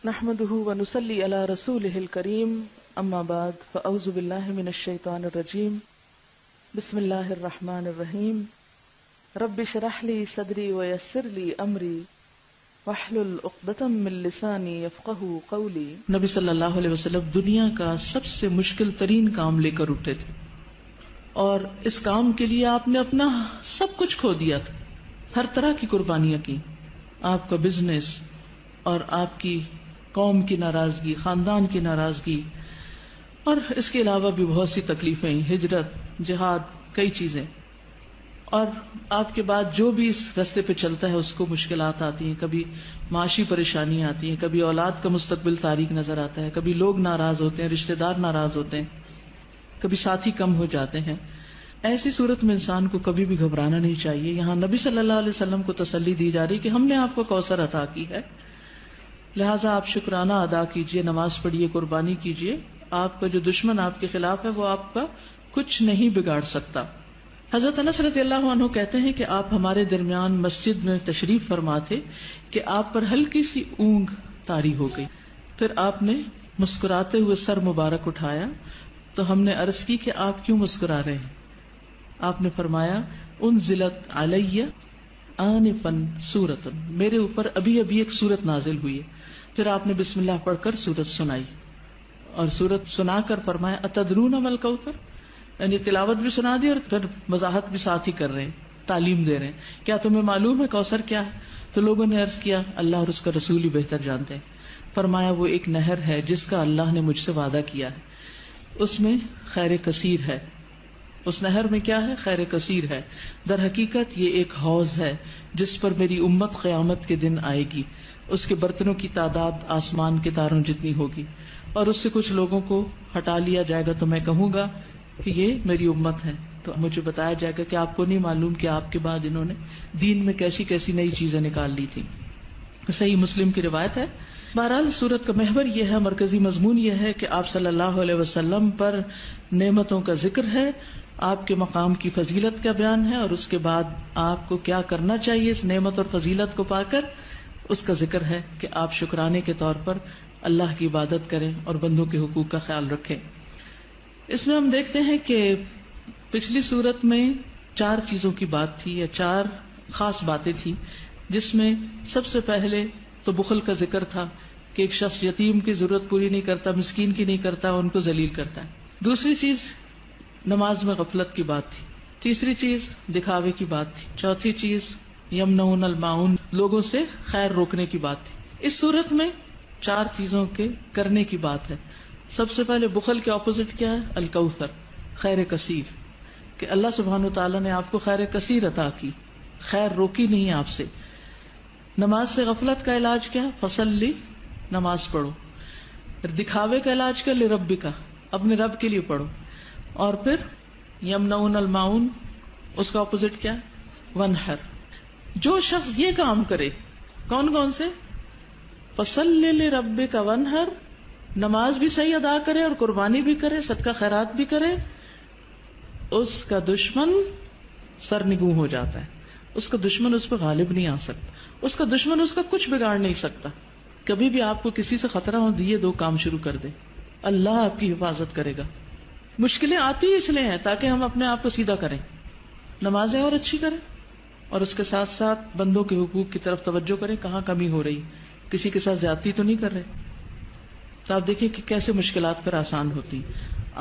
نحمده ونصلي على رسوله الكريم اما بعد فاعوذ بالله من الشيطان الرجيم بسم الله الرحمن الرحيم رب اشرح لي صدري ويسر لي امري واحلل عقدة من لساني يفقهوا قولي۔ نبی صلی اللہ علیہ وسلم دنیا کا سب سے مشکل ترین کام لے کر اٹھے تھے اور اس کام کے لیے آپ نے اپنا سب کچھ کھو دیا تھا، ہر طرح کی قربانیاں کی، آپ کا بزنس اور آپ کی قوم کی ناراضگی، خاندان کی ناراضگی، اور اس کے علاوہ بھی بہت سی تکلیفیں، ہجرت، جہاد، کئی چیزیں، اور آپ کے بعد جو بھی اس راستے پہ چلتا ہے اس کو مشکلات آتی ہیں، کبھی معاشی پریشانیاں آتی ہیں، کبھی اولاد کا مستقبل تاریک نظر آتا ہے، کبھی لوگ ناراض ہوتے ہیں، رشتہ دار ناراض ہوتے ہیں، کبھی ساتھی کم ہو جاتے ہیں۔ ایسی صورت میں انسان کو کبھی بھی گھبرانا نہیں چاہیے۔ یہاں نبی صلی اللہ علیہ وسلم کو تسلی دی جا رہی کہ ہم نے آپ کو کوثر عطا کی ہے، لہٰذا آپ شکرانہ ادا کیجئے، نماز پڑھیے، قربانی کیجئے۔ آپ کا جو دشمن آپ کے خلاف ہے وہ آپ کا کچھ نہیں بگاڑ سکتا۔ حضرت انس رضی اللہ عنہ کہتے ہیں کہ آپ ہمارے درمیان مسجد میں تشریف فرما تھے کہ آپ پر ہلکی سی اونگ طاری ہو گئی، پھر آپ نے مسکراتے ہوئے سر مبارک اٹھایا تو ہم نے عرض کی کہ آپ کیوں مسکرا رہے ہیں؟ آپ نے فرمایا انزلت علی آنفا سورۃ، میرے اوپر ابھی ابھی ایک سورت نازل ہوئی ہے۔ پھر آپ نے بسم اللہ پڑھ کر سورت سنائی اور سورت سنا کر فرمایا اتدرون ما الکوثر، یعنی تلاوت بھی سنا دی اور پھر وضاحت بھی ساتھ ہی کر رہے ہیں، تعلیم دے رہے ہیں، کیا تمہیں معلوم ہے کوثر کیا ہے؟ تو لوگوں نے عرض کیا اللہ اور اس کا رسول ہی بہتر جانتے ہیں۔ فرمایا وہ ایک نہر ہے جس کا اللہ نے مجھ سے وعدہ کیا ہے، اس میں خیر کثیر ہے۔ اس نہر میں کیا ہے؟ خیر کثیر ہے۔ در حقیقت یہ ایک حوض ہے جس پر میری امت قیامت کے دن آئے گی، اس کے برتنوں کی تعداد آسمان کے تاروں جتنی ہوگی، اور اس سے کچھ لوگوں کو ہٹا لیا جائے گا تو میں کہوں گا کہ یہ میری امت ہے، تو مجھے بتایا جائے گا کہ آپ کو نہیں معلوم کہ آپ کے بعد انہوں نے دین میں کیسی کیسی نئی چیزیں نکال لی تھی۔ صحیح مسلم کی روایت ہے۔ بہرحال سورت کا محور یہ ہے، مرکزی مضمون یہ ہے کہ آپ صلی اللہ علیہ وسلم پر نعمتوں کا ذکر ہے، آپ کے مقام کی فضیلت کا بیان ہے، اور اس کے بعد آپ کو کیا کرنا چاہیے اس نعمت اور فضیلت کو پا کر، اس کا ذکر ہے کہ آپ شکرانے کے طور پر اللہ کی عبادت کریں اور بندوں کے حقوق کا خیال رکھیں۔ اس میں ہم دیکھتے ہیں کہ پچھلی صورت میں 4 چیزوں کی بات تھی، یا 4 خاص باتیں تھی، جس میں سب سے پہلے تو بخل کا ذکر تھا کہ ایک شخص یتیم کی ضرورت پوری نہیں کرتا، مسکین کی نہیں کرتا، ان کو ذلیل کرتا ہے۔ دوسری چیز نماز میں غفلت کی بات تھی۔ تیسری چیز دکھاوے کی بات تھی۔ چوتھی چیز یمنعون الماعون، لوگوں سے خیر روکنے کی بات تھی۔ اس صورت میں 4 چیزوں کے کرنے کی بات ہے۔ سب سے پہلے بخل کے اپوزٹ کیا ہے؟ الکوثر، خیر کثیر، کہ اللہ سبحانہ وتعالیٰ نے آپ کو خیر کثیر عطا کی، خیر روکی نہیں آپ سے۔ نماز سے غفلت کا علاج کیا ہے؟ فصلی، نماز پڑھو۔ دکھاوے کا علاج کیا؟ لربک، اپنے رب کے لیے پڑھو۔ اور پھر یمنعون الماعون، اس کا اپوزٹ کیا ہے؟ ونحر۔ جو شخص یہ کام کرے، کون کون سے؟ فصلی لربک ونحر، نماز بھی صحیح ادا کرے اور قربانی بھی کرے، صدقہ خیرات بھی کرے، اس کا دشمن سرنگوں ہو جاتا ہے، اس کا دشمن اس پہ غالب نہیں آ سکتا، اس کا دشمن اس کا کچھ بگاڑ نہیں سکتا۔ کبھی بھی آپ کو کسی سے خطرہ ہو، یہ 2 کام شروع کر دے، اللہ آپ کی حفاظت کرے گا۔ مشکلیں آتی اس لیے ہیں تاکہ ہم اپنے آپ کو سیدھا کریں، نمازیں اور اچھی کریں، اور اس کے ساتھ ساتھ بندوں کے حقوق کی طرف توجہ کریں، کہاں کمی ہو رہی، کسی کے ساتھ زیادتی تو نہیں کر رہے۔ تو آپ دیکھیں کہ کیسے مشکلات پر آسان ہوتی،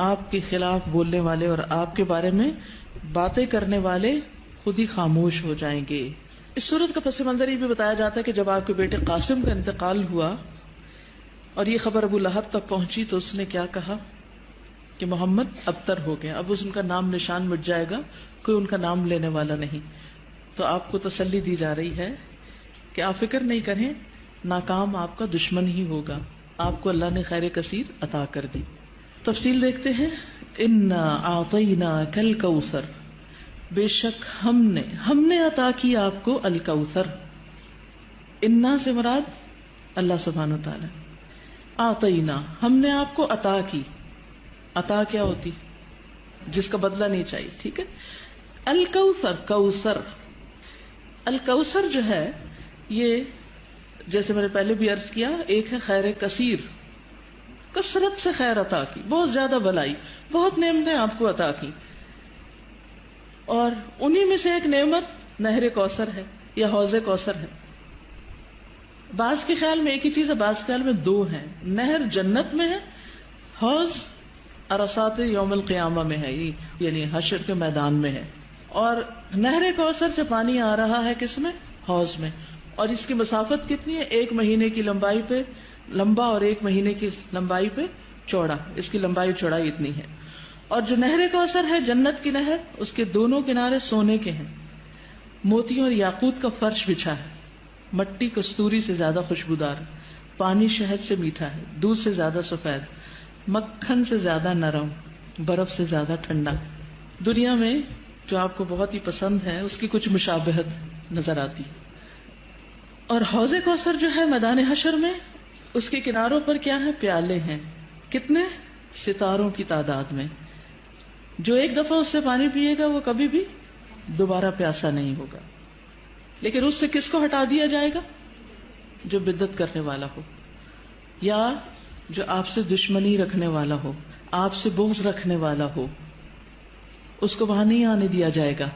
آپ کے خلاف بولنے والے اور آپ کے بارے میں باتیں کرنے والے خود ہی خاموش ہو جائیں گے۔ اس صورت کا پس منظر یہ بھی بتایا جاتا ہے کہ جب آپ کے بیٹے قاسم کا انتقال ہوا اور یہ خبر ابو لہب تک پہنچی تو اس نے کیا کہا کہ محمد ابتر ہو گیا، اب ان کا نام نشان مٹ جائے گا، کوئی ان کا نام لینے والا نہیں۔ تو آپ کو تسلی دی جا رہی ہے کہ آپ فکر نہیں کریں، ناکام آپ کا دشمن ہی ہوگا، آپ کو اللہ نے خیر کثیر عطا کر دی۔ تفصیل دیکھتے ہیں۔ انا اعطیناک الکوثر، بے شک ہم نے عطا کی آپ کو الکوثر۔ انا سے مراد اللہ سبحانہ وتعالی، اعطینا ہم نے آپ کو عطا کی۔ عطا کیا ہوتی؟ جس کا بدلہ نہیں چاہیے، ٹھیک ہے۔ الکوثر، کوثر، الکوثر جو ہے یہ جیسے میں نے پہلے بھی عرض کیا، ایک ہے خیر کثیر، کثرت سے خیر عطا کی، بہت زیادہ بھلائی، بہت نعمتیں آپ کو عطا کی، اور انہی میں سے ایک نعمت نہر کوثر ہے یا حوض کوثر ہے۔ بعض کے خیال میں ایک ہی چیز ہے، بعض کے خیال میں دو ہیں۔ نہر جنت میں ہے، حوض عرصات یوم القیامہ میں ہے، یعنی حشر کے میدان میں ہے۔ اور نہر کوثر سے پانی آ رہا ہے کس میں؟ حوض میں، اور اس کی مسافت کتنی ہے؟ 1 مہینے کی لمبائی پہ لمبا اور 1 مہینے کی لمبائی پہ چوڑا، اس کی لمبائی چوڑائی اتنی ہے۔ اور جو نہر کوثر ہے جنت کی نہر، اس کے دونوں کنارے سونے کے ہیں، موتیوں اور یاقوت کا فرش بچھا ہے، مٹی کستوری سے زیادہ خوشبودار، پانی شہد سے میٹھا ہے، دودھ سے زیادہ سفید، مکھن سے زیادہ نرم، برف سے زیادہ ٹھنڈا۔ دنیا میں جو آپ کو بہت ہی پسند ہے اس کی کچھ مشابہت نظر آتی۔ اور حوض کوثر جو ہے میدان حشر میں، اس کے کناروں پر کیا ہے؟ پیالے ہیں، کتنے؟ ستاروں کی تعداد میں۔ جو ایک دفعہ اس سے پانی پیے گا وہ کبھی بھی دوبارہ پیاسا نہیں ہوگا۔ لیکن اس سے کس کو ہٹا دیا جائے گا؟ جو بدعت کرنے والا ہو، یا جو آپ سے دشمنی رکھنے والا ہو، آپ سے بغض رکھنے والا ہو، اس کو وہاں نہیں آنے دیا جائے گا۔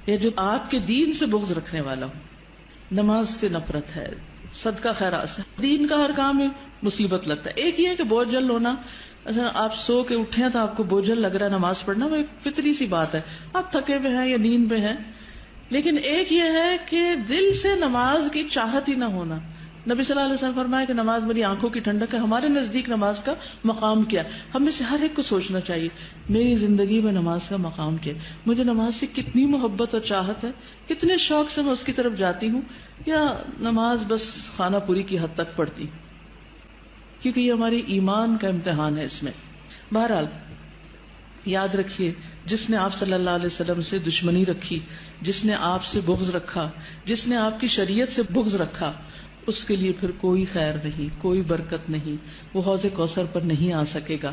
یا جو آپ کے دین سے بغض رکھنے والا ہو، نماز سے نفرت ہے، صدقہ خیرات سے، دین کا ہر کام میں مصیبت لگتا ہے۔ ایک یہ ہے کہ بوجھل ہونا، اچھا آپ سو کے اٹھے ہیں تو آپ کو بوجھل لگ رہا ہے نماز پڑھنا، وہ ایک فطری سی بات ہے، آپ تھکے ہوئے ہیں یا نیند میں ہیں۔ لیکن ایک یہ ہے کہ دل سے نماز کی چاہت ہی نہ ہونا۔ نبی صلی اللہ علیہ وسلم فرمایا کہ نماز میری آنکھوں کی ٹھنڈک ہے۔ ہمارے نزدیک نماز کا مقام کیا؟ ہم میں سے ہر ایک کو سوچنا چاہیے، میری زندگی میں نماز کا مقام کیا؟ مجھے نماز سے کتنی محبت اور چاہت ہے، کتنے شوق سے میں اس کی طرف جاتی ہوں، یا نماز بس خانہ پوری کی حد تک پڑھتی ہوں؟ کیونکہ یہ ہماری ایمان کا امتحان ہے اس میں۔ بہرحال یاد رکھیے، جس نے آپ صلی اللہ علیہ وسلم سے دشمنی رکھی، جس نے آپ سے بغض رکھا، جس نے آپ کی شریعت سے بغض رکھا، اس کے لیے پھر کوئی خیر نہیں، کوئی برکت نہیں، وہ حوض کوثر پر نہیں آ سکے گا۔